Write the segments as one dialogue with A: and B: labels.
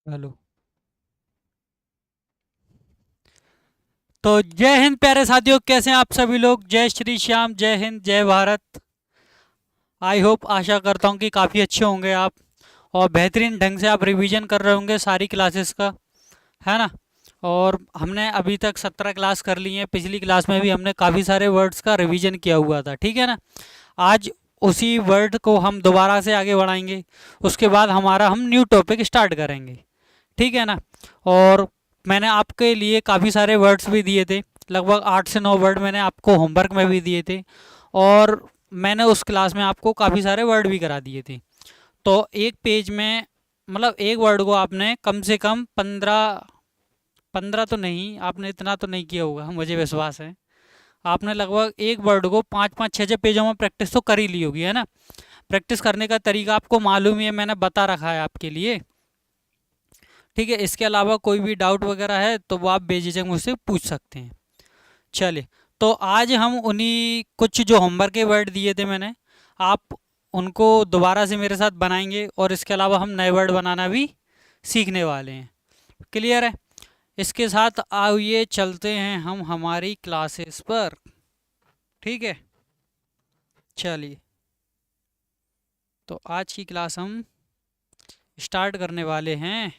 A: Hello. तो जय हिंद प्यारे साथियों, कैसे हैं आप सभी लोग। जय श्री श्याम, जय हिंद, जय भारत। आई होप, आशा करता हूँ कि काफ़ी अच्छे होंगे आप और बेहतरीन ढंग से आप रिवीजन कर रहे होंगे सारी क्लासेस का, है ना। और हमने अभी तक 17 क्लास कर ली हैं। पिछली क्लास में भी हमने काफ़ी सारे वर्ड्स का रिवीजन किया हुआ था, ठीक है ना। आज उसी वर्ड को हम दोबारा से आगे बढ़ाएंगे। उसके बाद हमारा हम न्यू टॉपिक स्टार्ट करेंगे, ठीक है ना। और मैंने आपके लिए काफ़ी सारे वर्ड्स भी दिए थे। लगभग 8 से 9 वर्ड मैंने आपको होमवर्क में भी दिए थे। और मैंने उस क्लास में आपको काफ़ी सारे वर्ड भी करा दिए थे। तो एक पेज में, मतलब एक वर्ड को आपने कम से कम 15, 15 तो नहीं, आपने इतना तो नहीं किया होगा, मुझे विश्वास है। आपने लगभग एक वर्ड को 5 5 6 6 पेजों में प्रैक्टिस तो कर ही ली होगी, है ना। प्रैक्टिस करने का तरीका आपको मालूम ही है, मैंने बता रखा है आपके लिए, ठीक है। इसके अलावा कोई भी डाउट वगैरह है तो वो आप बेझिझक मुझसे पूछ सकते हैं। चलिए, तो आज हम उन्हीं कुछ जो होमवर्क के वर्ड दिए थे मैंने, आप उनको दोबारा से मेरे साथ बनाएंगे और इसके अलावा हम नए वर्ड बनाना भी सीखने वाले हैं। क्लियर है। इसके साथ आइए चलते हैं हम हमारी क्लासेस पर, ठीक है। चलिए, तो आज की क्लास हम स्टार्ट करने वाले हैं।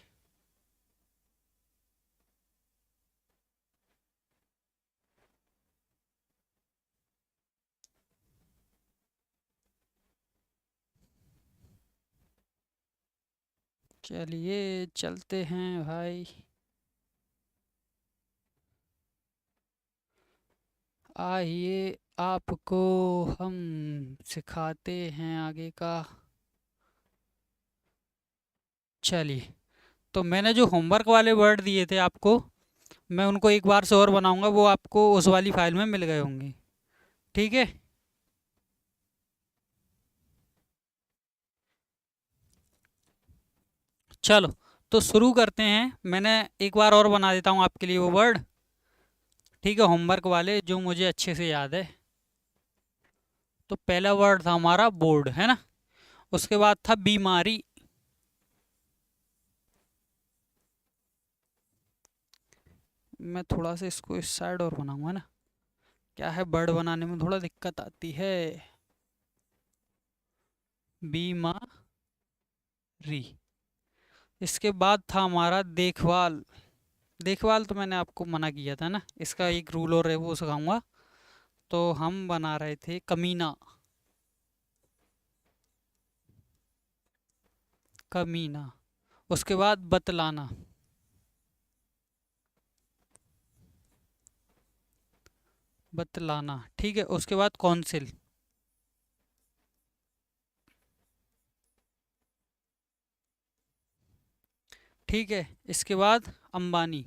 A: चलिए चलते हैं भाई। आइए, आपको हम सिखाते हैं आगे का। चलिए, तो मैंने जो होमवर्क वाले वर्ड दिए थे आपको, मैं उनको एक बार से और बनाऊंगा, वो आपको उस वाली फाइल में मिल गए होंगे, ठीक है। चलो, तो शुरू करते हैं। मैंने एक बार और बना देता हूँ आपके लिए वो वर्ड, ठीक है, होमवर्क वाले जो मुझे अच्छे से याद है। तो पहला वर्ड था हमारा बोर्ड, है ना। उसके बाद था बीमारी। मैं थोड़ा सा इसको इस साइड और बनाऊंगा ना, क्या है, बर्ड बनाने में थोड़ा दिक्कत आती है। बीमारी। इसके बाद था हमारा देखभाल। देखभाल तो मैंने आपको मना किया था ना, इसका एक रूल और है, वो सिखाऊंगा। तो हम बना रहे थे कमीना। कमीना। उसके बाद बतलाना। बतलाना, ठीक है। उसके बाद कौंसिल। ठीक है। इसके बाद अंबानी।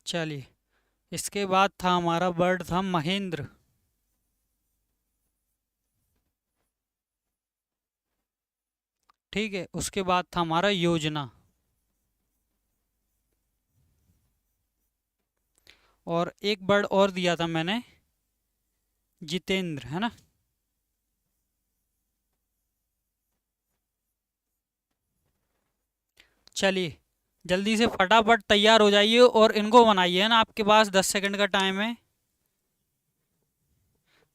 A: चलिए, इसके बाद था हमारा वर्ड था महेंद्र। ठीक है। उसके बाद था हमारा योजना। और एक वर्ड और दिया था मैंने, जितेंद्र, है ना। चलिए, जल्दी से फटाफट तैयार हो जाइए और इनको बनाइए, है ना। आपके पास 10 सेकंड का टाइम है,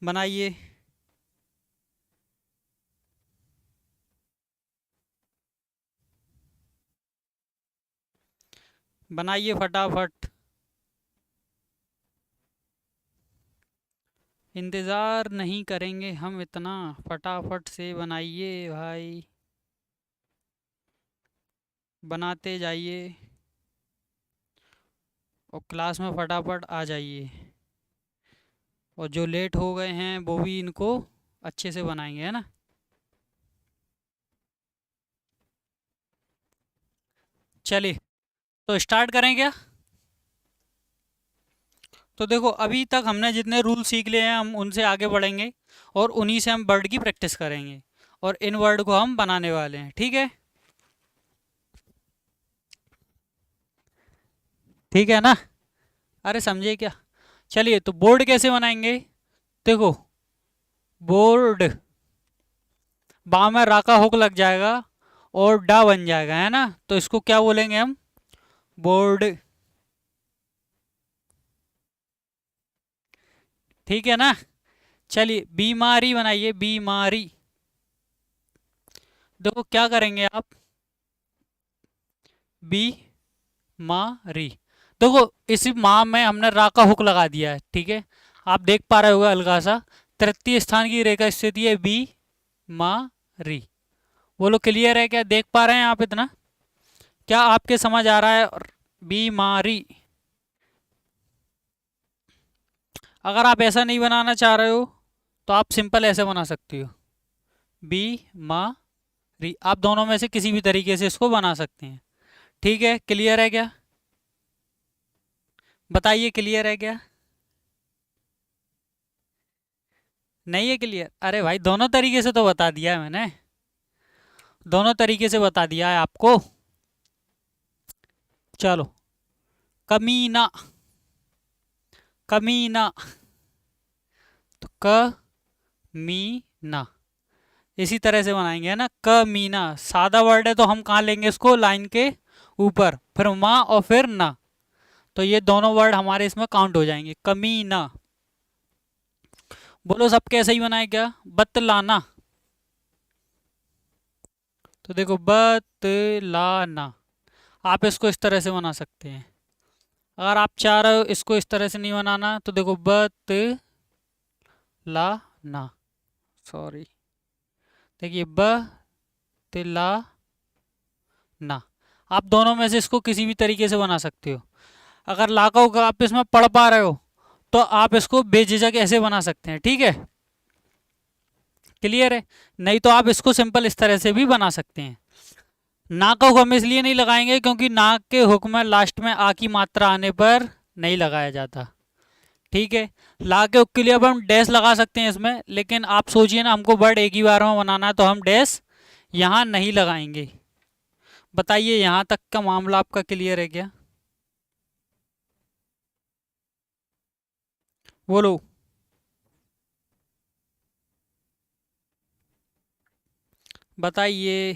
A: बनाइए। बनाइए फटाफट। इंतज़ार नहीं करेंगे हम इतना, फटाफट से बनाइए भाई, बनाते जाइए और क्लास में फटाफट आ जाइए। और जो लेट हो गए हैं वो भी इनको अच्छे से बनाएंगे, है ना। चलिए, तो स्टार्ट करें क्या। तो देखो, अभी तक हमने जितने रूल सीख लिए हैं हम उनसे आगे बढ़ेंगे और उन्हीं से हम वर्ड की प्रैक्टिस करेंगे और इन वर्ड को हम बनाने वाले हैं, ठीक है। ठीक है ना। अरे समझे क्या। चलिए, तो बोर्ड कैसे बनाएंगे? देखो, बोर्ड, बा में रा का हुक लग जाएगा और डा बन जाएगा, है ना? तो इसको क्या बोलेंगे हम? बोर्ड। ठीक है ना? चलिए, बीमारी बनाइए, बीमारी। देखो क्या करेंगे आप, बी मारी। देखो, इसी माँ में हमने रा का हुक लगा दिया है, ठीक है? आप देख पा रहे होगा हल्का सा, तृतीय स्थान की रेखा स्थिति है बी मारी। बोलो क्लियर है क्या? देख पा रहे हैं आप इतना? क्या आपके समझ आ रहा है? बीमारी। अगर आप ऐसा नहीं बनाना चाह रहे हो तो आप सिंपल ऐसे बना सकते हो, बी मा री। आप दोनों में से किसी भी तरीके से इसको बना सकते हैं। ठीक है, क्लियर है क्या? बताइए, क्लियर है क्या? नहीं है क्लियर? अरे भाई, दोनों तरीके से तो बता दिया है मैंने, दोनों तरीके से बता दिया है आपको। चलो, कमीना, कमीना, तो क मी ना, इसी तरह से बनाएंगे, है ना? कमीना सादा वर्ड है तो हम कहाँ लेंगे इसको? लाइन के ऊपर, फिर माँ और फिर ना, तो ये दोनों वर्ड हमारे इसमें काउंट हो जाएंगे, कमीना। बोलो सब कैसे ही बनाए क्या? बतलाना। तो देखो, बतलाना, आप इसको इस तरह से बना सकते हैं। अगर आप चाह रहे हो इसको इस तरह से नहीं बनाना तो देखो, बतलाना, सॉरी, देखिए, बतलाना। आप दोनों में से इसको किसी भी तरीके से बना सकते हो। अगर लाखों का आप इसमें पढ़ पा रहे हो तो आप इसको बेझिझक ऐसे बना सकते हैं, ठीक है? क्लियर है? नहीं तो आप इसको सिंपल इस तरह से भी बना सकते हैं। ना का हुक हम इसलिए नहीं लगाएंगे क्योंकि ना के हुक में लास्ट में आ की मात्रा आने पर नहीं लगाया जाता, ठीक है? ला के हुक के लिए अब हम डैश लगा सकते हैं इसमें, लेकिन आप सोचिए ना, हमको वर्ड एक ही बार में बनाना है तो हम डैश यहाँ नहीं लगाएंगे। बताइए, यहाँ तक का मामला आपका क्लियर है क्या? बोलो। बताइए।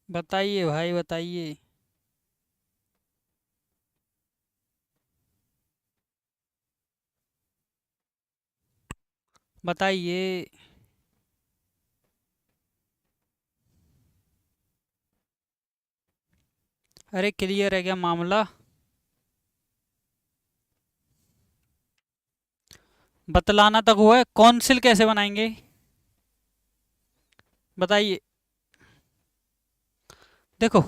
A: बताइए भाई, बताइए। बताइए। अरे क्लियर है क्या मामला? बतलाना तक हुआ है, कौंसिल कैसे बनाएंगे? बताइए। देखो,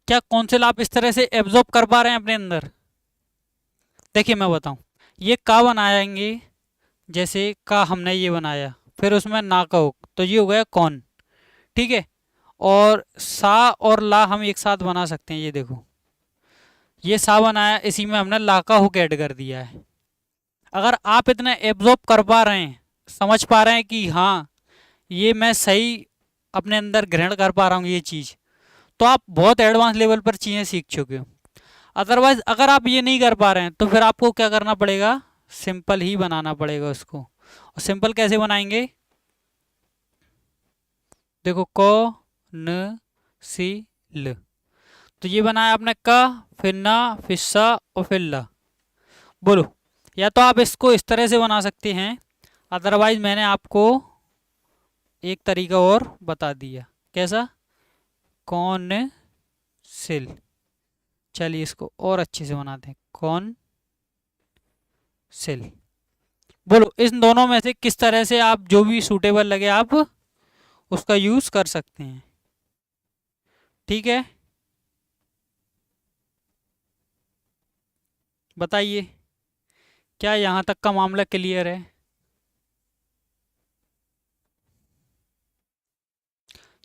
A: क्या कौंसिल आप इस तरह से एब्जॉर्ब कर पा रहे हैं अपने अंदर? देखिए मैं बताऊं, ये का बनाएंगे, जैसे का हमने ये बनाया, फिर उसमें ना का हुक, तो ये हो गया कौन, ठीक है? और सा और ला हम एक साथ बना सकते हैं, ये देखो, ये सा बनाया, इसी में हमने ला का हुक ऐड कर दिया है। अगर आप इतना एब्जॉर्ब कर पा रहे हैं, समझ पा रहे हैं कि हाँ, ये मैं सही अपने अंदर ग्रहण कर पा रहा हूँ ये चीज़, तो आप बहुत एडवांस लेवल पर चीज़ें सीख चुके हो। अदरवाइज अगर आप ये नहीं कर पा रहे हैं तो फिर आपको क्या करना पड़ेगा? सिंपल ही बनाना पड़ेगा उसको। और सिंपल कैसे बनाएंगे? देखो, क न सी ल, तो ये बनाया आपने का, फिर ना, फिर सा और फिर ला। बोलो, या तो आप इसको इस तरह से बना सकते हैं, अदरवाइज मैंने आपको एक तरीका और बता दिया। कैसा? कौन सिल। चलिए इसको और अच्छे से बनाते हैं, कौन सिल। बोलो, इन दोनों में से किस तरह से आप जो भी सूटेबल लगे आप उसका यूज कर सकते हैं, ठीक है? बताइए, क्या यहाँ तक का मामला क्लियर है?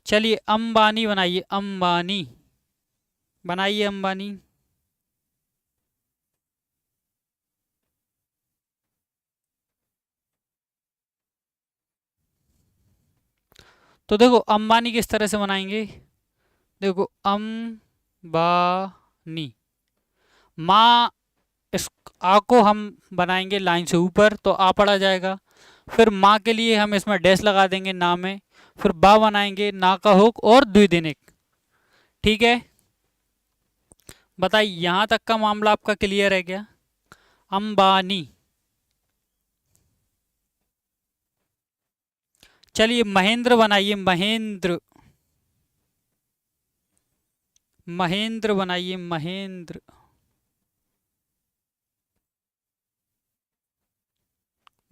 A: चलिए, अंबानी बनाइए, अंबानी। बनाइए अंबानी। तो देखो अंबानी किस तरह से बनाएंगे। देखो बानी, माँ, इस आ को हम बनाएंगे लाइन से ऊपर तो आ पड़ा जाएगा। फिर माँ के लिए हम इसमें डैश लगा देंगे ना में। फिर बा बनाएंगे ना का हुक और द्विदिनिक। ठीक है, बताइए यहाँ तक का मामला आपका क्लियर है क्या। अंबानी। चलिए महेंद्र बनाइए, महेंद्र, महेंद्र बनाइए, महेंद्र।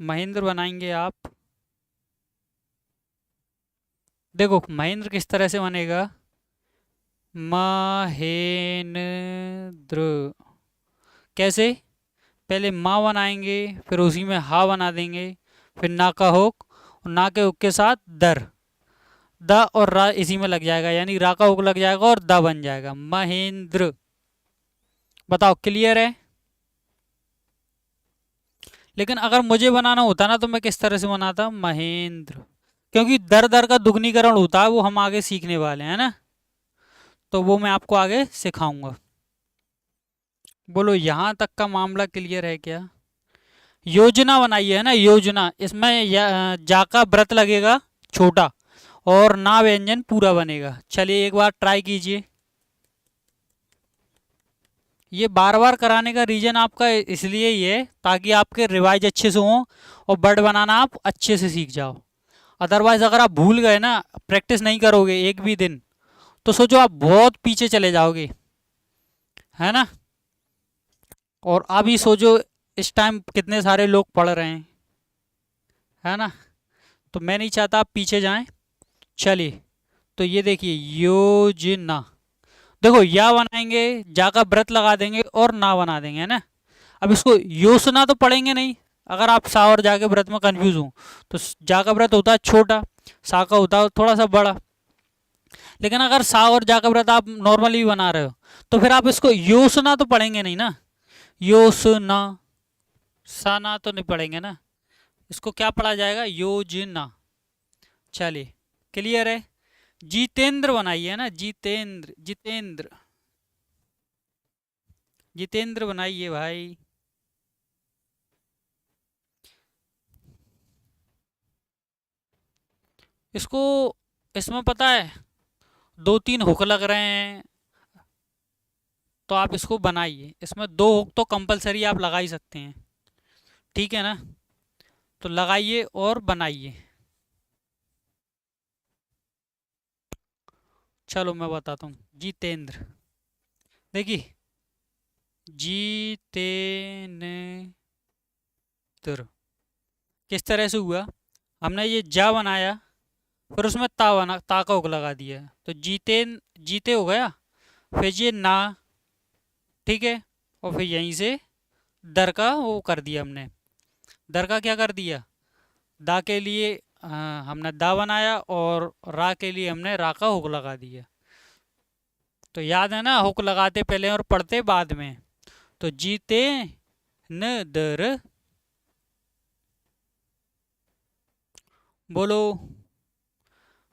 A: महेंद्र बनाएंगे आप। देखो महेंद्र किस तरह से बनेगा। महेंद्र कैसे, पहले माँ बनाएंगे, फिर उसी में हा बना देंगे, फिर ना का होक, और ना के हुक के साथ दर, द और रा इसी में लग जाएगा, यानी रा का हुक लग जाएगा और द बन जाएगा महेंद्र। बताओ क्लियर है। लेकिन अगर मुझे बनाना होता ना तो मैं किस तरह से बनाता, महेंद्र, क्योंकि दर दर का दुगनीकरण होता है, वो हम आगे सीखने वाले हैं ना, तो वो मैं आपको आगे सिखाऊंगा। बोलो यहाँ तक का मामला क्लियर है क्या। योजना बनाइए है ना, योजना, इसमें जा का व्रत लगेगा छोटा और ना व्यंजन पूरा बनेगा। चलिए एक बार ट्राई कीजिए। ये बार बार कराने का रीजन आपका इसलिए ही है ताकि आपके रिवाइज अच्छे से हों और वर्ड बनाना आप अच्छे से सीख जाओ। अदरवाइज अगर आप भूल गए ना, प्रैक्टिस नहीं करोगे एक भी दिन, तो सोचो आप बहुत पीछे चले जाओगे, है ना। और अभी सोचो इस टाइम कितने सारे लोग पढ़ रहे हैं, है ना, तो मैं नहीं चाहता आप पीछे जाएं। चलिए तो ये देखिए योजना, देखो या बनाएंगे, जा का व्रत लगा देंगे और ना बना देंगे, है ना। अब इसको योजना तो पढ़ेंगे नहीं, अगर आप सा और जा के व्रत में कंफ्यूज हो तो जा का व्रत होता है छोटा, सा का होता है थोड़ा सा बड़ा। लेकिन अगर सा और जा का व्रत आप नॉर्मली बना रहे हो तो फिर आप इसको योजना तो पढ़ेंगे नहीं ना, योजना, सा ना तो नहीं पढ़ेंगे ना, इसको क्या पढ़ा जाएगा, योजना। चलिए क्लियर है। जितेंद्र बनाइए ना, जितेंद्र, जितेंद्र, जितेंद्र बनाइए भाई। इसको, इसमें पता है दो तीन हुक लग रहे हैं, तो आप इसको बनाइए, इसमें दो हुक तो कंपलसरी आप लगा ही सकते हैं, ठीक है ना, तो लगाइए और बनाइए। चलो मैं बताता हूँ, जितेंद्र, देखिए जितेंद्र किस तरह से हुआ। हमने ये जा बनाया, फिर उसमें ता बना, ता का हुक लगा दिया, तो जीतेन, जीते हो गया। फिर ये ना, ठीक है, और फिर यहीं से दर का वो कर दिया हमने, दर का क्या कर दिया, दा के लिए हमने दा बनाया और रा के लिए हमने रा का हुक लगा दिया। तो याद है ना, हुक लगाते पहले और पढ़ते बाद में। तो जीते न दर, बोलो,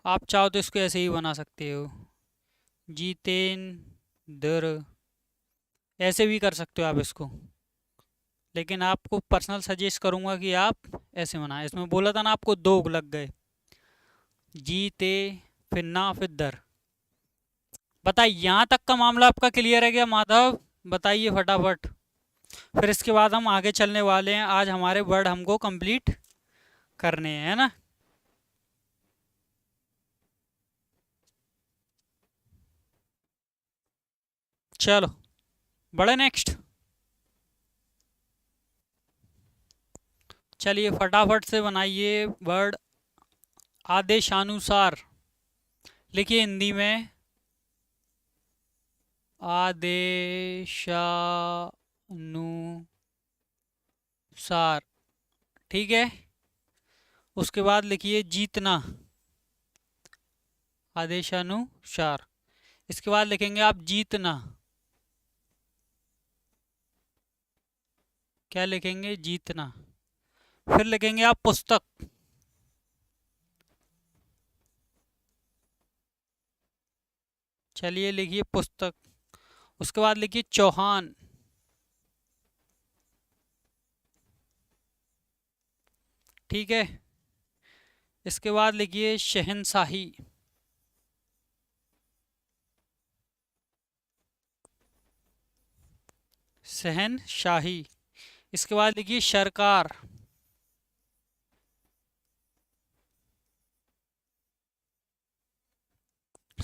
A: आप चाहो तो इसको ऐसे ही बना सकते हो, जीतेन दर, ऐसे भी कर सकते हो आप इसको, लेकिन आपको पर्सनल सजेस्ट करूंगा कि आप ऐसे बनाएं। इसमें बोला था ना आपको दो लग गए, जीते, फिर ना, फिर दर। बताइए यहाँ तक का मामला आपका क्लियर है क्या माधव, बताइए फटाफट। फिर इसके बाद हम आगे चलने वाले हैं, आज हमारे वर्ड हमको कंप्लीट करने हैं, है ना। चलो बढ़े नेक्स्ट। चलिए फटाफट से बनाइए वर्ड आदेशानुसार। लिखिए हिंदी में आदेशानुसार, ठीक है। उसके बाद लिखिए जीतना, आदेशानुसार। इसके बाद लिखेंगे आप जीतना, क्या लिखेंगे, जीतना। फिर लिखेंगे आप पुस्तक, चलिए लिखिए पुस्तक। उसके बाद लिखिए चौहान। ठीक है। इसके बाद लिखिए शहनशाही। शहनशाही। इसके बाद लिखिए सरकार।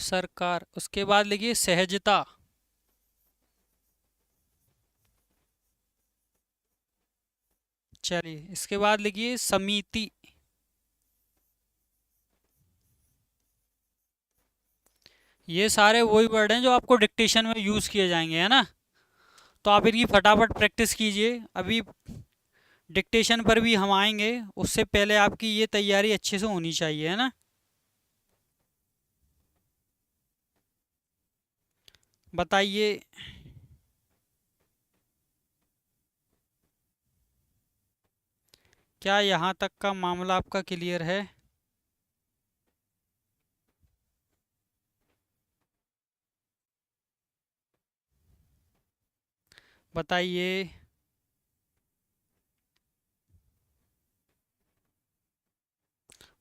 A: सरकार। उसके बाद लिखिए सहजता। चलिए इसके बाद लिखिए समिति। ये सारे वही वर्ड हैं जो आपको डिक्टेशन में यूज किए जाएंगे, है ना। तो आप इनकी फटाफट प्रैक्टिस कीजिए। अभी डिक्टेशन पर भी हम आएंगे, उससे पहले आपकी ये तैयारी अच्छे से होनी चाहिए, है ना। बताइए। क्या यहाँ तक का मामला आपका क्लियर है? बताइए।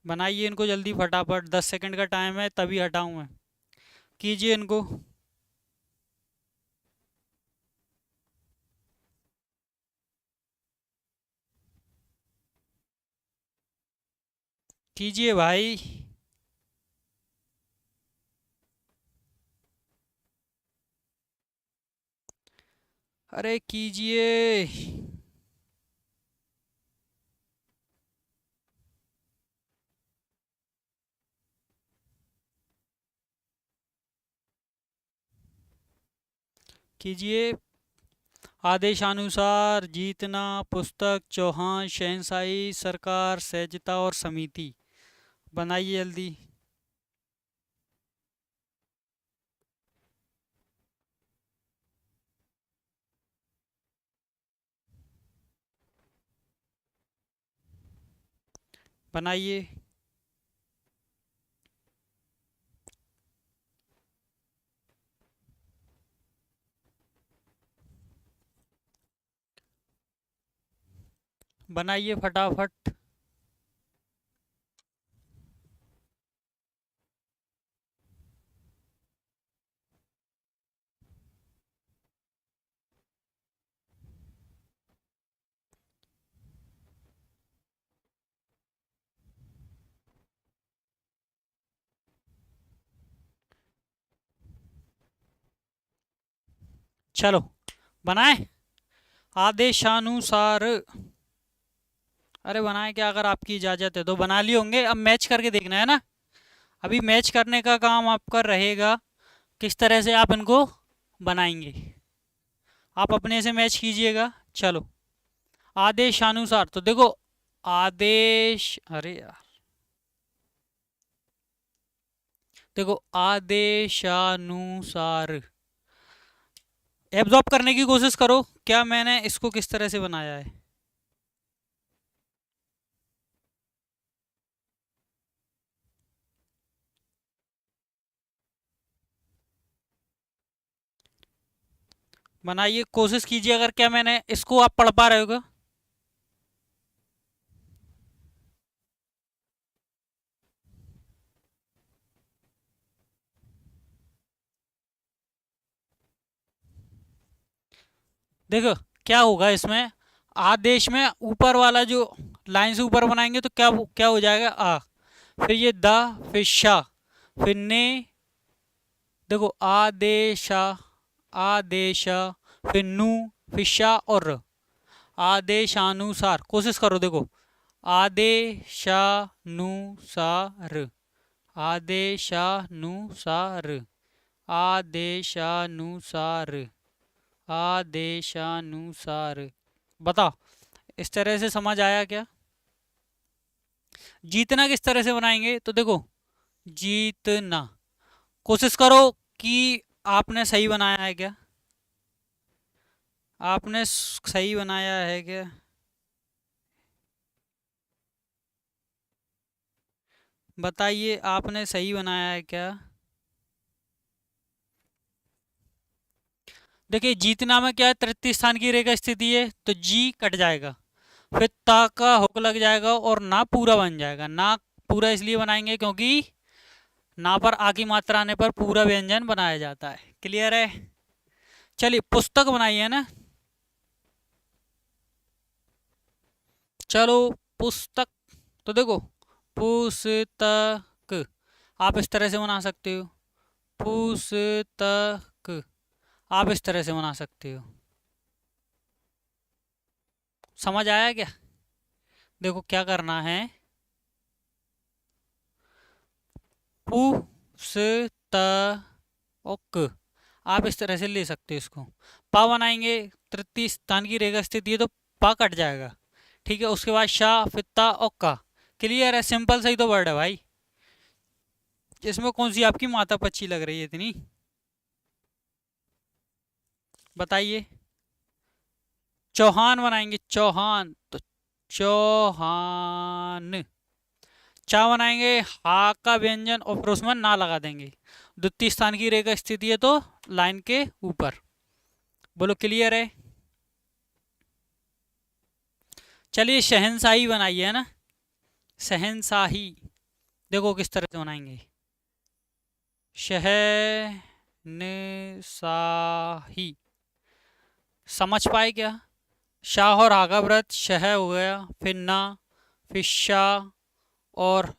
A: बनाइए इनको जल्दी फटाफट, 10 सेकंड का टाइम है तभी हटाऊं मैं। कीजिए इनको। कीजिए भाई। अरे कीजिए। कीजिए। आदेशानुसार, जीतना, पुस्तक, चौहान, शहनशाही, सरकार, सहजता और समिति। बनाइए जल्दी। बनाइए। बनाइए फटाफट। चलो बनाए। आदेशानुसार। अरे बनाए क्या, अगर आपकी इजाजत है तो बना लिए होंगे। अब मैच करके देखना है ना। अभी मैच करने का काम आपका रहेगा, किस तरह से आप इनको बनाएंगे। आप अपने से मैच कीजिएगा। चलो। आदेशानुसार तो देखो। आदेश, अरे यार, देखो आदेशानुसार। एब्जॉर्ब करने की कोशिश करो, क्या मैंने इसको किस तरह से बनाया है। बनाइए, कोशिश कीजिए, अगर क्या मैंने इसको आप पढ़ पा रहे हो। देखो क्या होगा इसमें। आदेश में ऊपर वाला जो लाइन से ऊपर बनाएंगे तो क्या क्या हो जाएगा, आ। फिर ये द, फिर शा, फिर ने। देखो आदेशा, आदेशा, फिर नु, फिर शा और र। आदेशानुसार, कोशिश करो देखो। आदेशानुसार, आदेशानुसार, आदेशानुसार, आदेशानुसार। बताओ, इस तरह से समझ आया क्या? जीतना किस तरह से बनाएंगे तो देखो। जीतना, कोशिश करो कि आपने सही बनाया है क्या। आपने सही बनाया है क्या। बताइए आपने सही बनाया है क्या। देखिए जीतना में क्या है, तृतीय स्थान की रेखा स्थिति है तो जी कट जाएगा, फिर ता का हुक लग जाएगा और ना पूरा बन जाएगा। ना पूरा इसलिए बनाएंगे क्योंकि ना पर आ की मात्रा आने पर पूरा व्यंजन बनाया जाता है। क्लियर है? चलिए पुस्तक बनाइए ना। चलो पुस्तक, तो देखो पुस्तक आप इस तरह से बना सकते हो, पुस्तक आप इस तरह से बना सकते हो। समझ आया क्या? देखो क्या करना है, पुस्तक आप इस तरह से ले सकते हो इसको। पा बनाएंगे, तृतीय स्थान की रेखा स्थिति है तो पा कट जाएगा। ठीक है, उसके बाद शाह फित्ता ओक्का। क्लियर है? सिंपल सही तो वर्ड है भाई, इसमें कौन सी आपकी माता पच्ची लग रही है इतनी, बताइए। चौहान बनाएंगे, चौहान तो चौहान। चा बनाएंगे, हा का व्यंजन और फिर उसमें ना लगा देंगे। द्वितीय स्थान की रेखा स्थिति है तो लाइन के ऊपर। बोलो क्लियर है? चलिए शहनशाही बनाइए, है ना, शहनशाही। देखो किस तरह से बनाएंगे, शहनशाही। समझ पाए क्या? शाह और आगा व्रत, शह हो गया, फिर ना, फिर शाह और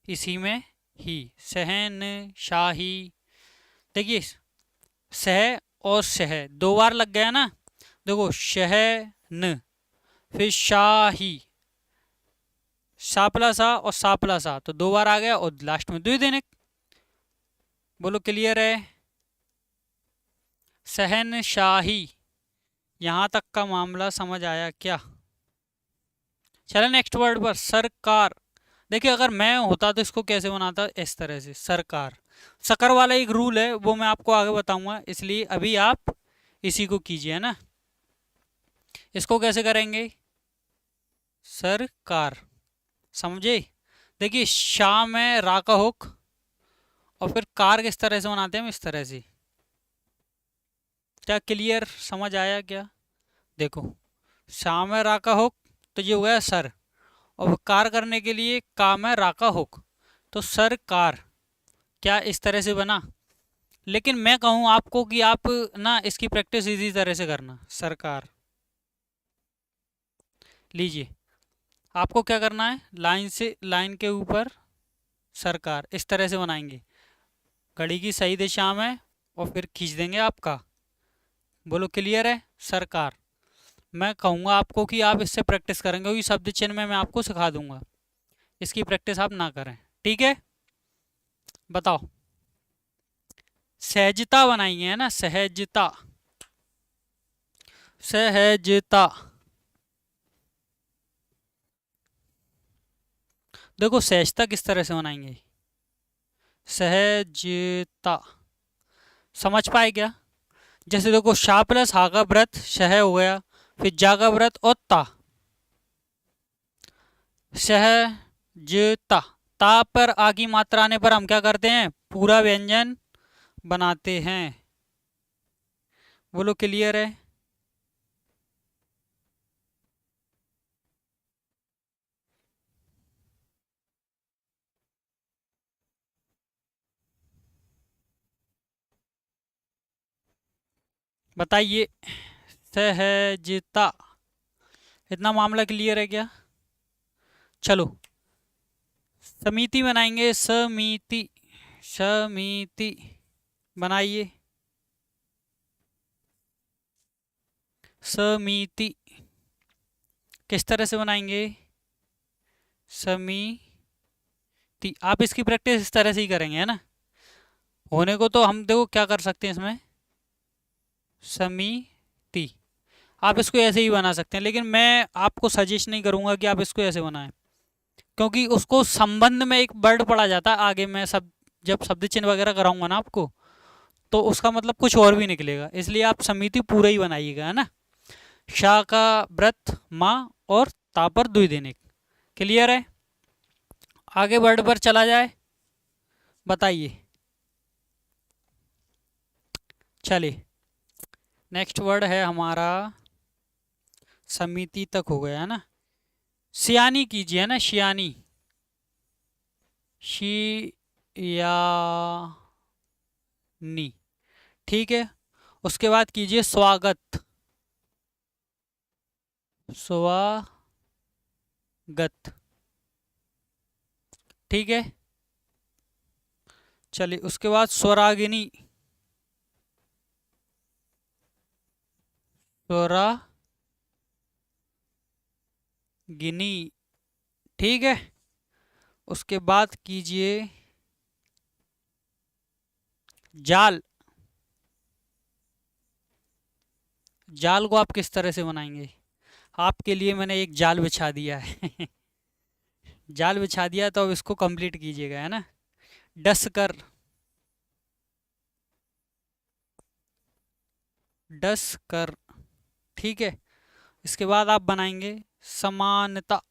A: इसी में ही शहनशाही। देखिए सह और शह दो बार लग गया ना, देखो शहन फिर शाही, सा प्लस आ और सा प्लस आ तो दो बार आ गया और लास्ट में द्विदिनिक। बोलो क्लियर है? शहनशाही। यहां तक का मामला समझ आया क्या? चलो नेक्स्ट वर्ड पर, सरकार। देखिए अगर मैं होता तो इसको कैसे बनाता, इस तरह से सरकार। सकर वाला एक रूल है वो मैं आपको आगे बताऊंगा, इसलिए अभी आप इसी को कीजिए ना। इसको कैसे करेंगे, सरकार। समझे? देखिए शाम में रा का हुक और फिर कार किस तरह से बनाते हैं हम, इस तरह से। क्या क्लियर समझ आया क्या? देखो शाम में रा का हुक तो ये हुआ सर, और कार करने के लिए काम है रा का हुक तो सरकार। क्या इस तरह से बना? लेकिन मैं कहूँ आपको कि आप ना इसकी प्रैक्टिस इसी तरह से करना, सरकार। लीजिए आपको क्या करना है, लाइन से लाइन के ऊपर सरकार इस तरह से बनाएंगे, घड़ी की सही दिशा में और फिर खींच देंगे आपका। बोलो क्लियर है? सरकार। मैं कहूँगा आपको कि आप इससे प्रैक्टिस करेंगे क्योंकि शब्द चिन्ह में मैं आपको सिखा दूंगा, इसकी प्रैक्टिस आप ना करें। ठीक है, बताओ। सहजता बनाइए, है ना, सहजता, सहजता। देखो सहजता किस तरह से बनाएंगे, सहजता। समझ पाए क्या? जैसे देखो शाह प्लस हा का व्रत शह हो गया, फिर जा का व्रत और ता, सहजता। ता पर आ की मात्रा आने पर हम क्या करते हैं, पूरा व्यंजन बनाते हैं। बोलो क्लियर है? बताइए सहजता। इतना मामला क्लियर है क्या? चलो समिति बनाएंगे, समिति, समिति बनाइए, समिति। किस तरह से बनाएंगे, समिति। आप इसकी प्रैक्टिस इस तरह से ही करेंगे, है ना। होने को तो हम देखो क्या कर सकते हैं इसमें, समिति। आप इसको ऐसे ही बना सकते हैं, लेकिन मैं आपको सजेस्ट नहीं करूंगा कि आप इसको ऐसे बनाएं, क्योंकि उसको संबंध में एक वर्ड पढ़ा जाता है आगे, मैं सब जब शब्द चिन्ह वगैरह कराऊंगा ना आपको, तो उसका मतलब कुछ और भी निकलेगा, इसलिए आप समिति पूरा ही बनाइएगा, है ना। शाह का व्रत, माँ और ता पर द्विदिनिक। क्लियर है? आगे वर्ड पर चला जाए, बताइए। चलिए नेक्स्ट वर्ड है हमारा, समिति तक हो गया है ना। सियानी कीजिए ना, शियानी, शी या नी, ठीक है। उसके बाद कीजिए स्वागत, स्वागत, ठीक है। चलिए उसके बाद स्वरागिनी, स्वरागिनी, ठीक है। उसके बाद कीजिए जाल। जाल को आप किस तरह से बनाएंगे? आपके लिए मैंने एक जाल बिछा दिया है। जाल बिछा दिया, तो अब इसको कंप्लीट कीजिएगा, है ना। डस कर, डस कर, ठीक है। इसके बाद आप बनाएंगे समानता,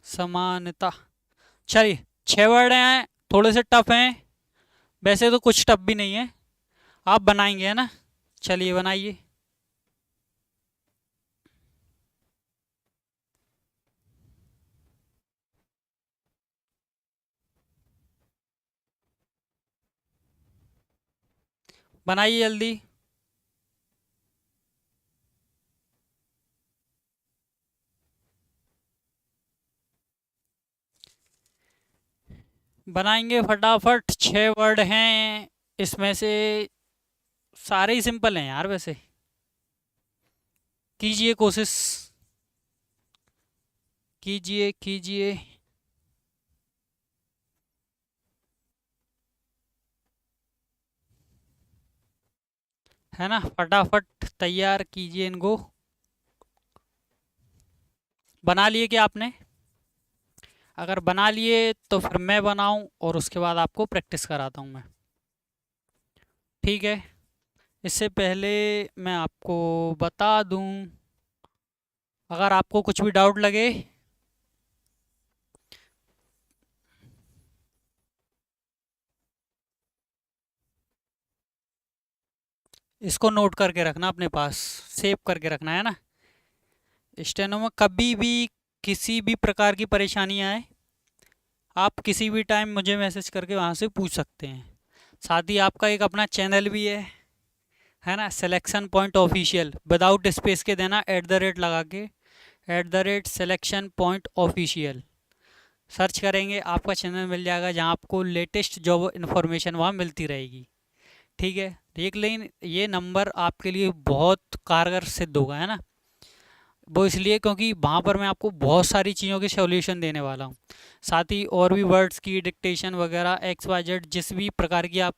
A: समानता। चलिए 6 वर्ड हैं, थोड़े से टफ हैं, वैसे तो कुछ टफ भी नहीं है। आप बनाएंगे, है ना। चलिए बनाइए। बनाइए जल्दी। बनाएंगे फटाफट, 6 वर्ड हैं इसमें से, सारे ही सिंपल हैं यार वैसे। कीजिए कोशिश, कीजिए कीजिए। है ना, फटाफट तैयार कीजिए इनको। बना लिए क्या आपने? अगर बना लिए तो फिर मैं बनाऊं और उसके बाद आपको प्रैक्टिस कराता हूं मैं, ठीक है। इससे पहले मैं आपको बता दूं, अगर आपको कुछ भी डाउट लगे, इसको नोट करके रखना अपने पास, सेव करके रखना, है ना। स्टेनो में कभी भी किसी भी प्रकार की परेशानी आए, आप किसी भी टाइम मुझे मैसेज करके वहाँ से पूछ सकते हैं। साथ ही आपका एक अपना चैनल भी है ना, selection point official, without space के देना, @ लगा के, @सिलेक्शन पॉइंट ऑफिशियल सर्च करेंगे, आपका चैनल मिल जाएगा, जहाँ आपको लेटेस्ट जॉब इन्फॉर्मेशन वहाँ मिलती रहेगी, ठीक है। देख लें, ये नंबर आपके लिए बहुत कारगर सिद्ध होगा, है ना। वो इसलिए क्योंकि वहाँ पर मैं आपको बहुत सारी चीज़ों के सॉल्यूशन देने वाला हूँ। साथ ही और भी वर्ड्स की डिक्टेशन वगैरह XYZ जिस भी प्रकार की आप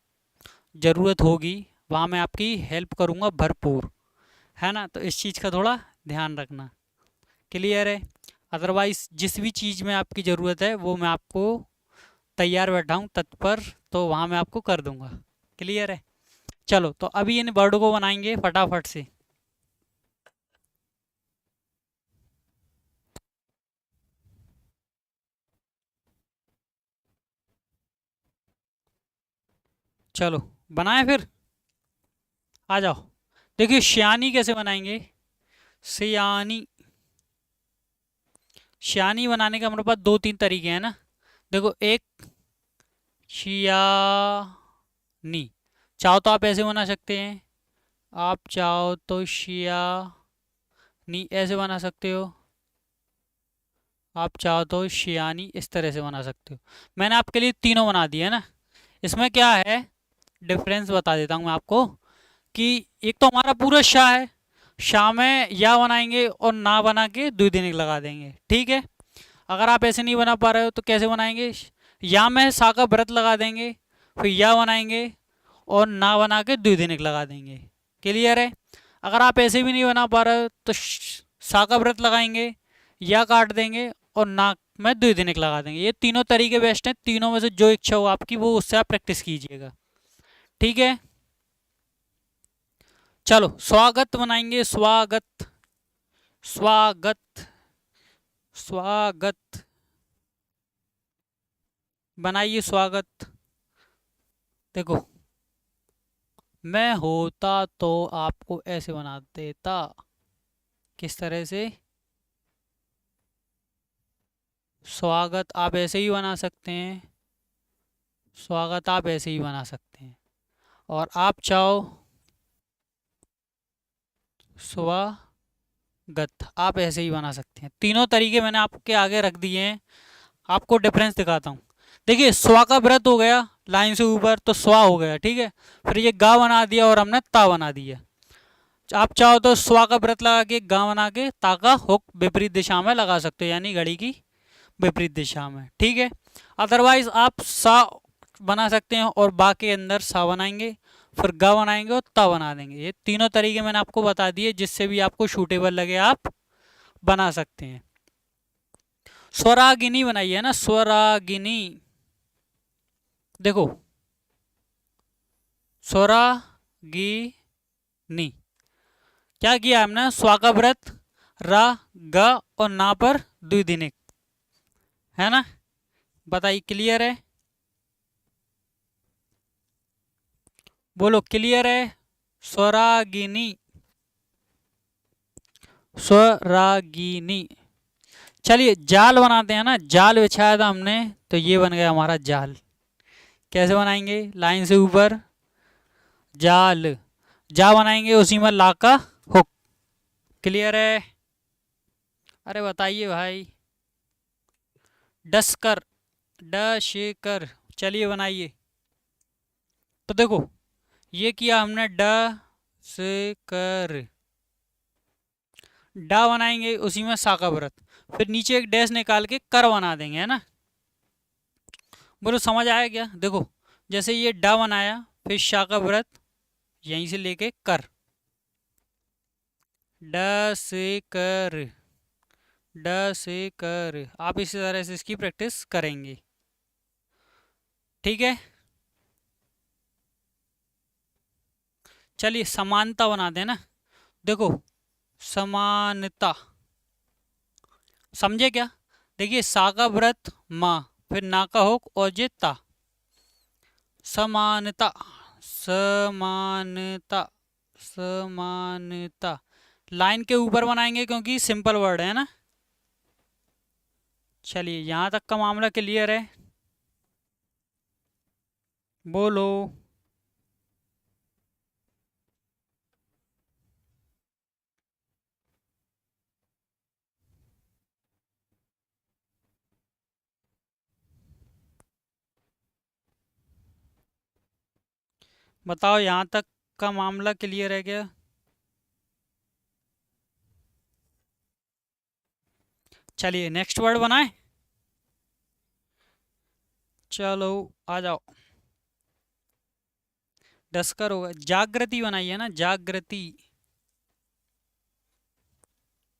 A: ज़रूरत होगी, वहाँ मैं आपकी हेल्प करूँगा भरपूर, है ना। तो इस चीज़ का थोड़ा ध्यान रखना, क्लियर है। अदरवाइज़ जिस भी चीज़ में आपकी ज़रूरत है वो मैं आपको तैयार बैठा हूँ, तत्पर, तो वहाँ मैं आपको कर दूँगा, क्लियर है। चलो तो अभी इन वर्डों को बनाएंगे फटाफट से। चलो बनाए फिर, आ जाओ। देखिए श्यानी कैसे बनाएंगे, सियानी। श्यानी बनाने के हमारे पास 2-3 तरीके हैं ना। देखो, एक शियानी, चाहो तो आप ऐसे बना सकते हैं, आप चाहो तो शियानी ऐसे बना सकते हो, आप चाहो तो शियानी इस तरह से बना सकते हो। मैंने आपके लिए तीनों बना दिए है ना। इसमें क्या है डिफरेंस बता देता हूँ मैं आपको, कि एक तो हमारा पूरा शाह है, शाह में या बनाएंगे और ना बना के द्विदिनिक लगा देंगे, ठीक है। अगर आप ऐसे नहीं बना पा रहे हो तो कैसे बनाएंगे, या में सा का व्रत लगा देंगे, फिर या बनाएंगे और ना बना के द्विदिनिक लगा देंगे, क्लियर है। अगर आप ऐसे भी नहीं बना पा रहे हो तो सा का व्रत लगाएंगे, या काट देंगे और ना में द्विदिनिक लगा देंगे। ये तीनों तरीके बेस्ट हैं, तीनों में से जो इच्छा हो आपकी वो उससे आप प्रैक्टिस कीजिएगा, ठीक है। चलो स्वागत बनाएंगे, स्वागत, स्वागत, स्वागत, बनाइए स्वागत। देखो, मैं होता तो आपको ऐसे बना देता। किस तरह से? स्वागत आप ऐसे ही बना सकते हैं, स्वागत आप ऐसे ही बना सकते हैं, और आप चाहो स्वागत आप ऐसे ही बना सकते हैं। तीनों तरीके मैंने आपके आगे रख दिए हैं। आपको डिफरेंस दिखाता हूँ। देखिए, स्वा का व्रत हो गया लाइन से ऊपर, तो स्वा हो गया, ठीक है। फिर ये गा बना दिया और हमने ता बना दिया। आप चाहो तो स्वा का व्रत लगा के गा बना के ता का हुक विपरीत दिशा में लगा सकते हो, यानी घड़ी की विपरीत दिशा में, ठीक है। अदरवाइज आप सा बना सकते हैं और बा के अंदर सा बनाएंगे, फिर गा बनाएंगे और ता बना देंगे। ये तीनों तरीके मैंने आपको बता दिए, जिससे भी आपको सूटेबल लगे आप बना सकते हैं। स्वरागिनी बनाई है ना, स्वरागिनी। देखो, स्वरागिनी, क्या किया हमने? स्वा का व्रत, रा, ग और ना पर द्विदिनिक, है ना। बताइए, क्लियर है? बोलो, क्लियर है? स्वरागिनी, स्वरागिनी। चलिए, जाल बनाते हैं ना। जाल बिछाया था हमने, तो ये बन गया हमारा जाल। कैसे बनाएंगे? लाइन से ऊपर जाल, जा बनाएंगे, उसी में ला का हुक। क्लियर है? अरे बताइए भाई। डसकर, डशकर, चलिए बनाइए। तो देखो, ये किया हमने ड से कर, डा बनाएंगे, उसी में सा का व्रत, फिर नीचे एक डैश निकाल के कर बना देंगे, है ना। बोलो, समझ आया क्या? देखो, जैसे ये डा बनाया, फिर शा का व्रत यहीं से लेके कर, ड से कर, ड से कर। आप इसी तरह से इसकी प्रैक्टिस करेंगे, ठीक है। चलिए, समानता बना देना। देखो, समानता, समझे क्या? देखिए, सा का व्रत माँ, फिर ना का होक और जे ता, समानता, समानता, समानता। लाइन के ऊपर बनाएंगे क्योंकि सिंपल वर्ड है ना। चलिए, यहां तक का मामला क्लियर है? बोलो। बताओ, यहां तक का मामला क्लियर है क्या? चलिए, नेक्स्ट वर्ड बनाएं। चलो, आ जाओ। डस्कर होगा, जागृति बनाइए ना, जागृति।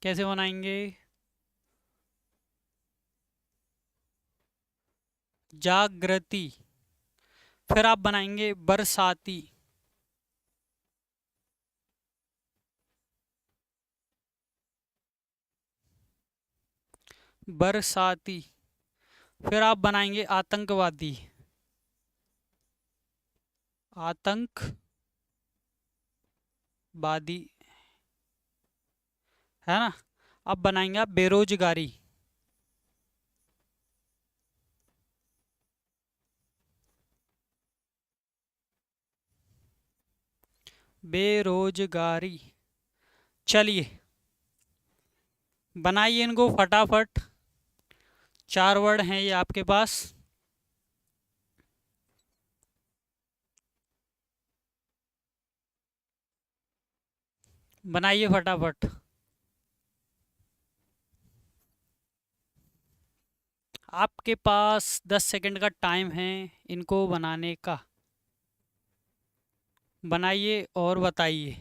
A: कैसे बनाएंगे? जागृति, फिर आप बनाएंगे बरसाती, बरसाती। फिर आप बनाएंगे आतंकवादी, आतंकवादी, है ना। अब बनाएंगे आप बेरोजगारी, बेरोजगारी। चलिए, बनाइए इनको फटाफट। 4 वर्ड हैं ये आपके पास। बनाइए फटाफट। आपके पास 10 सेकंड का टाइम है इनको बनाने का। बनाइए और बताइए।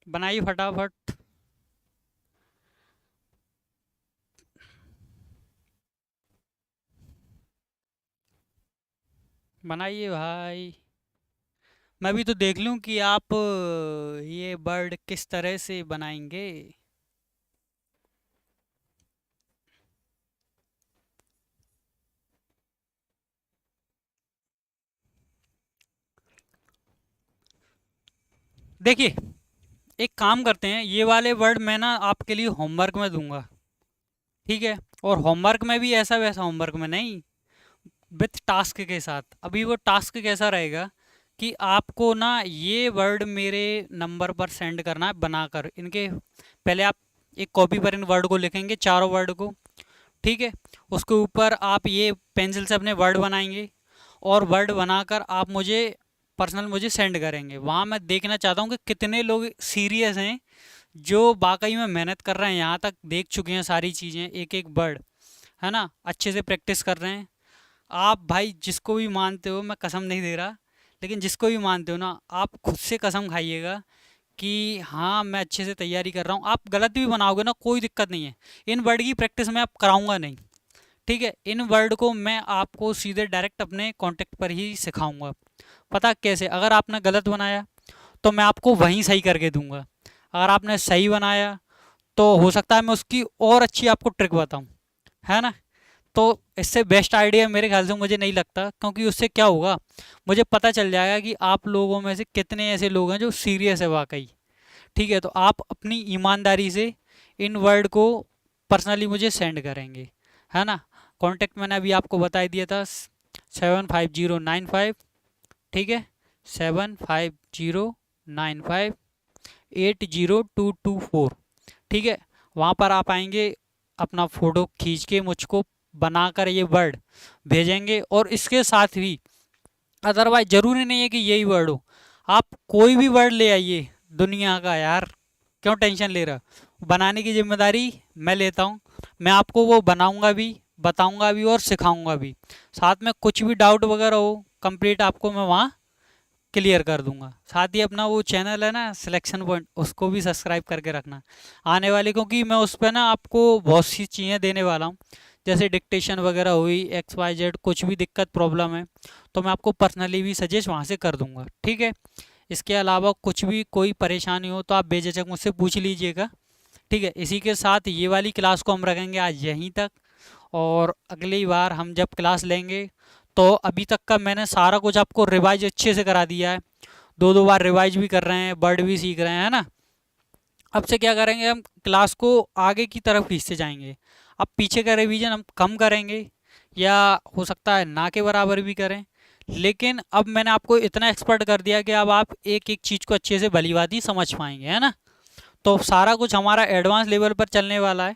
A: बनाइए फटाफट। बनाइए भाई, मैं भी तो देख लूं कि आप ये वर्ड किस तरह से बनाएंगे। देखिए, एक काम करते हैं, ये वाले वर्ड मैं ना आपके लिए होमवर्क में दूंगा, ठीक है? और होमवर्क में भी ऐसा वैसा होमवर्क में नहीं, विथ टास्क के साथ। अभी वो टास्क कैसा रहेगा कि आपको ना ये वर्ड मेरे नंबर पर सेंड करना है बनाकर इनके। पहले आप एक कॉपी पर इन वर्ड को लिखेंगे, चारों वर्ड को, ठीक है? उसके ऊपर आप ये पेंसिल से अपने वर्ड बनाएंगे, और वर्ड बनाकर आप मुझे पर्सनल मुझे सेंड करेंगे। वहाँ मैं देखना चाहता हूँ कि कितने लोग सीरियस हैं, जो वाकई में मेहनत कर रहे हैं, यहाँ तक देख चुके हैं सारी चीज़ें, एक एक वर्ड, है ना, अच्छे से प्रैक्टिस कर रहे हैं। आप भाई जिसको भी मानते हो, मैं कसम नहीं दे रहा, लेकिन जिसको भी मानते हो ना, आप खुद से कसम खाइएगा कि हाँ मैं अच्छे से तैयारी कर रहा हूँ। आप गलत भी बनाओगे ना, कोई दिक्कत नहीं है, इन वर्ड की प्रैक्टिस मैं आप कराऊंगा नहीं, ठीक है? इन वर्ड को मैं आपको सीधे डायरेक्ट अपने कांटेक्ट पर ही सिखाऊंगा। पता कैसे? अगर आपने गलत बनाया तो मैं आपको वहीं सही करके दूंगा, अगर आपने सही बनाया तो हो सकता है मैं उसकी और अच्छी आपको ट्रिक बताऊं, है ना? तो इससे बेस्ट आइडिया मेरे ख्याल से मुझे नहीं लगता, क्योंकि उससे क्या होगा, मुझे पता चल जाएगा कि आप लोगों में से कितने ऐसे लोग हैं जो सीरियस है वाकई, ठीक है? तो आप अपनी ईमानदारी से इन वर्ड को पर्सनली मुझे सेंड करेंगे, है ना? कॉन्टैक्ट मैंने अभी आपको बता दिया था, 75095, ठीक है, 75095 80224, ठीक है? वहाँ पर आप आएंगे, अपना फ़ोटो खींच के मुझको बनाकर ये वर्ड भेजेंगे, और इसके साथ भी अदरवाइज ज़रूरी नहीं है कि यही वर्ड हो, आप कोई भी वर्ड ले आइए दुनिया का, यार क्यों टेंशन ले रहा? बनाने की जिम्मेदारी मैं लेता हूँ, मैं आपको वो बनाऊंगा भी, बताऊंगा भी और सिखाऊंगा भी। साथ में कुछ भी डाउट वगैरह हो कंप्लीट आपको मैं वहाँ क्लियर कर दूंगा। साथ ही अपना वो चैनल है ना सिलेक्शन पॉइंट, उसको भी सब्सक्राइब करके रखना आने वाले, क्योंकि मैं उस पर ना आपको बहुत सी चीज़ें देने वाला हूँ, जैसे डिक्टेशन वगैरह हुई, XYZ, कुछ भी दिक्कत प्रॉब्लम है तो मैं आपको पर्सनली भी सजेस्ट वहाँ से कर दूंगा, ठीक है? इसके अलावा कुछ भी कोई परेशानी हो तो आप बेझिझक मुझसे पूछ लीजिएगा, ठीक है? इसी के साथ ये वाली क्लास को हम रखेंगे आज यहीं तक, और अगली बार हम जब क्लास लेंगे तो अभी तक का मैंने सारा कुछ आपको रिवाइज अच्छे से करा दिया है, दो दो बार रिवाइज भी कर रहे हैं, वर्ड भी सीख रहे हैं, है ना? अब से क्या करेंगे, हम क्लास को आगे की तरफ खींचते जाएंगे। अब पीछे का रिवीजन हम कम करेंगे, या हो सकता है ना के बराबर भी करें, लेकिन अब मैंने आपको इतना एक्सपर्ट कर दिया कि अब आप एक एक चीज़ को अच्छे से भलीभांति समझ पाएंगे, है ना? तो सारा कुछ हमारा एडवांस लेवल पर चलने वाला है।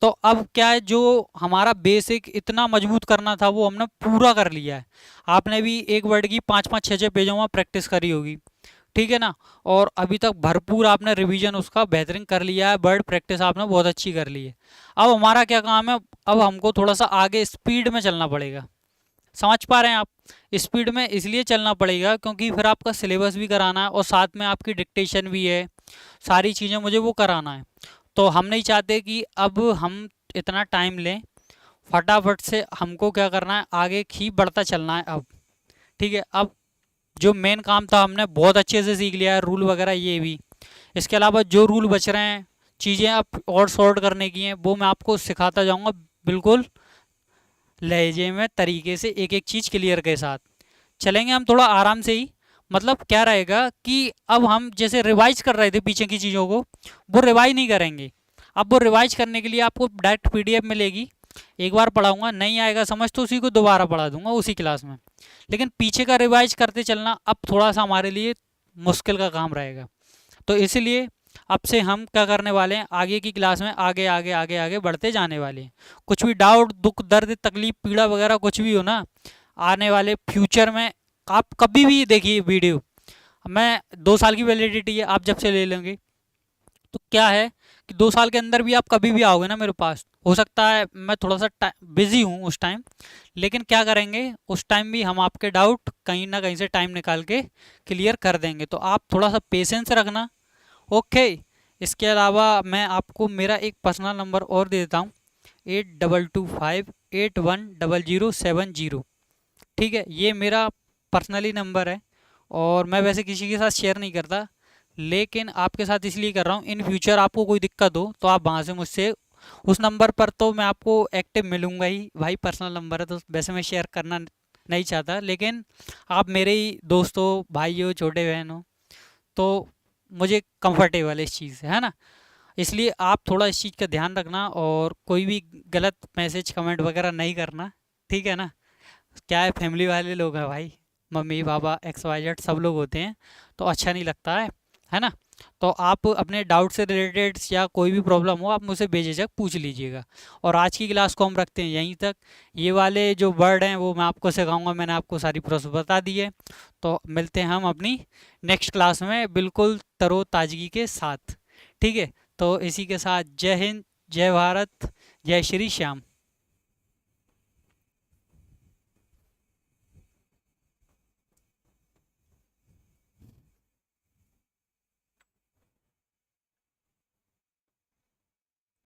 A: तो अब क्या है, जो हमारा बेसिक इतना मजबूत करना था वो हमने पूरा कर लिया है। आपने भी एक वर्ड की 5-5 6-6 पेजों में प्रैक्टिस करी होगी, ठीक है ना? और अभी तक भरपूर आपने रिवीजन उसका बेहतरीन कर लिया है, वर्ड प्रैक्टिस आपने बहुत अच्छी कर ली है। अब हमारा क्या काम है, अब हमको थोड़ा सा आगे स्पीड में चलना पड़ेगा। समझ पा रहे हैं आप? स्पीड में इसलिए चलना पड़ेगा क्योंकि फिर आपका सिलेबस भी कराना है, और साथ में आपकी डिक्टेशन भी है, सारी चीज़ें मुझे वो कराना है। तो हम नहीं चाहते कि अब हम इतना टाइम लें, फटाफट से हमको क्या करना है, आगे ही बढ़ता चलना है अब, ठीक है? अब जो मेन काम था हमने बहुत अच्छे से सीख लिया है, रूल वगैरह ये भी। इसके अलावा जो रूल बच रहे हैं, चीज़ें अब और सॉर्ट करने की हैं, वो मैं आपको सिखाता जाऊँगा, बिल्कुल लहजे में, तरीके से, एक एक चीज़ क्लियर के साथ चलेंगे हम, थोड़ा आराम से ही। मतलब क्या रहेगा कि अब हम जैसे रिवाइज कर रहे थे पीछे की चीज़ों को, वो रिवाइज नहीं करेंगे। अब वो रिवाइज करने के लिए आपको डायरेक्ट PDF मिलेगी, एक बार पढ़ाऊंगा, नहीं आएगा समझ तो उसी को दोबारा पढ़ा दूंगा उसी क्लास में, लेकिन पीछे का रिवाइज करते चलना अब थोड़ा सा हमारे लिए मुश्किल का काम रहेगा। तो इसलिए अब से हम क्या करने वाले हैं, आगे की क्लास में आगे आगे आगे आगे बढ़ते जाने वाले हैं। कुछ भी डाउट, दुख, दर्द, तकलीफ, पीड़ा वगैरह कुछ भी हो ना, आने वाले फ्यूचर में आप कभी भी देखिए वीडियो, मैं 2 साल की वैलिडिटी है, आप जब से ले लेंगे तो क्या है कि 2 साल के अंदर भी आप कभी भी आओगे ना मेरे पास, हो सकता है मैं थोड़ा सा बिजी हूँ उस टाइम, लेकिन क्या करेंगे उस टाइम भी हम आपके डाउट कहीं ना कहीं से टाइम निकाल के क्लियर कर देंगे। तो आप थोड़ा सा पेशेंस रखना, ओके? इसके अलावा मैं आपको मेरा एक पर्सनल नंबर और दे देता हूँ, 8225810070, ठीक है? ये मेरा पर्सनली नंबर है, और मैं वैसे किसी के साथ शेयर नहीं करता, लेकिन आपके साथ इसलिए कर रहा हूँ, इन फ्यूचर आपको कोई दिक्कत हो तो आप वहाँ से मुझसे, उस नंबर पर तो मैं आपको एक्टिव मिलूंगा ही भाई, पर्सनल नंबर है तो वैसे मैं शेयर करना नहीं चाहता, लेकिन आप मेरे ही दोस्त हो, भाई हो, छोटे बहन हो, तो मुझे कंफर्टेबल है इस चीज़ से, है ना। इसलिए आप थोड़ा इस चीज़ का ध्यान रखना और कोई भी गलत मैसेज कमेंट वगैरह नहीं करना, ठीक है ना। क्या है, फैमिली वाले लोग हैं भाई, mummy papa x Y Z सब लोग होते हैं, तो अच्छा नहीं लगता है ना। तो आप अपने डाउट से रिलेटेड या कोई भी प्रॉब्लम हो आप मुझसे बेझिझक पूछ लीजिएगा। और आज की क्लास को हम रखते हैं यहीं तक। ये वाले जो वर्ड हैं वो मैं आपको सिखाऊंगा, मैंने आपको सारी प्रोसेस बता दी है। तो मिलते हैं हम अपनी नेक्स्ट क्लास में बिल्कुल तरोताजगी के साथ, ठीक है। तो इसी के साथ जय हिंद, जय भारत, जय श्री श्याम।